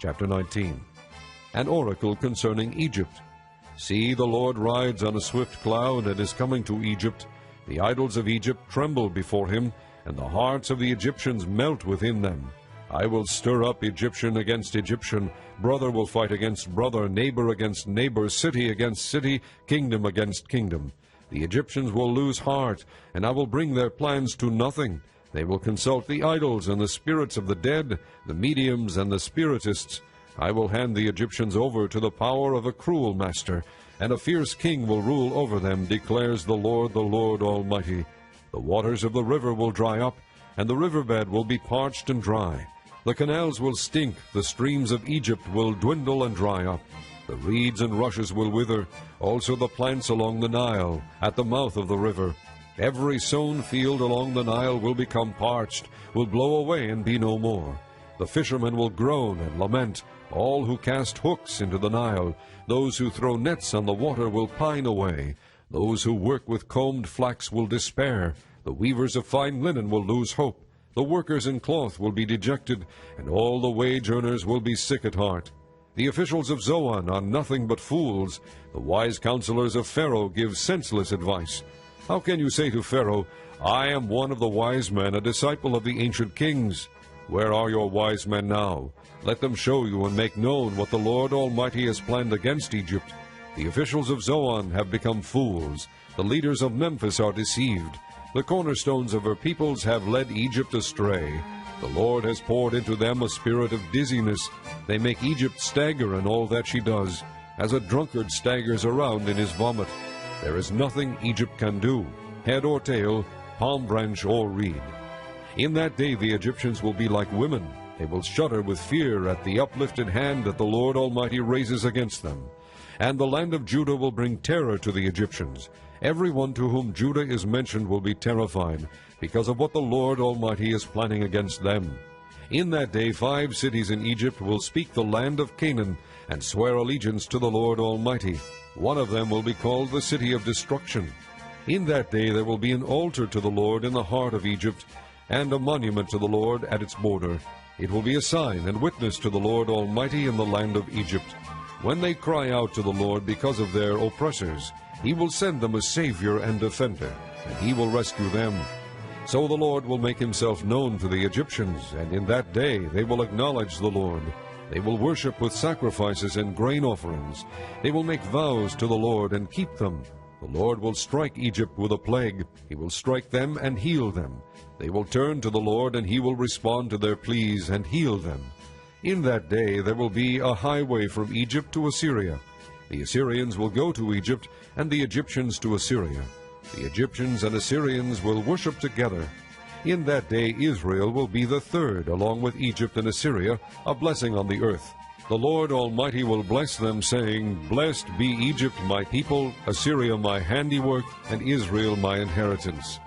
Chapter 19. An oracle concerning Egypt. See, the Lord rides on a swift cloud and is coming to Egypt. The idols of Egypt tremble before him, and the hearts of the Egyptians melt within them. I will stir up Egyptian against Egyptian, brother will fight against brother, neighbor against neighbor, city against city, kingdom against kingdom. The Egyptians will lose heart, and I will bring their plans to nothing. They will consult the idols and the spirits of the dead, the mediums and the spiritists. I will hand the Egyptians over to the power of a cruel master, and a fierce king will rule over them, declares the Lord Almighty. The waters of the river will dry up, and the riverbed will be parched and dry. The canals will stink, the streams of Egypt will dwindle and dry up. The reeds and rushes will wither, also the plants along the Nile, at the mouth of the river. Every sown field along the Nile will become parched, will blow away and be no more. The fishermen will groan and lament, all who cast hooks into the Nile. Those who throw nets on the water will pine away. Those who work with combed flax will despair. The weavers of fine linen will lose hope. The workers in cloth will be dejected, and all the wage earners will be sick at heart. The officials of Zoan are nothing but fools. The wise counselors of Pharaoh give senseless advice. How can you say to Pharaoh, I am one of the wise men, a disciple of the ancient kings? Where are your wise men now? Let them show you and make known what the Lord Almighty has planned against Egypt. The officials of Zoan have become fools. The leaders of Memphis are deceived. The cornerstones of her peoples have led Egypt astray. The Lord has poured into them a spirit of dizziness. They make Egypt stagger in all that she does, as a drunkard staggers around in his vomit. There is nothing Egypt can do, head or tail, palm branch or reed. In that day the Egyptians will be like women. They will shudder with fear at the uplifted hand that the Lord Almighty raises against them. And the land of Judah will bring terror to the Egyptians. Everyone to whom Judah is mentioned will be terrified, because of what the Lord Almighty is planning against them. In that day 5 cities in Egypt will speak the land of Canaan, and swear allegiance to the Lord Almighty. One of them will be called the City of Destruction. In that day there will be an altar to the Lord in the heart of Egypt, and a monument to the Lord at its border. It will be a sign and witness to the Lord Almighty in the land of Egypt. When they cry out to the Lord because of their oppressors, he will send them a Savior and defender, and he will rescue them. So the Lord will make himself known to the Egyptians, and in that day they will acknowledge the Lord. They will worship with sacrifices and grain offerings. They will make vows to the Lord and keep them. The Lord will strike Egypt with a plague. He will strike them and heal them. They will turn to the Lord, and he will respond to their pleas and heal them. In that day there will be a highway from Egypt to Assyria. The Assyrians will go to Egypt, and the Egyptians to Assyria. The Egyptians and Assyrians will worship together. In that day Israel will be the third, along with Egypt and Assyria, a blessing on the earth. The Lord Almighty will bless them, saying, Blessed be Egypt my people, Assyria my handiwork, and Israel my inheritance.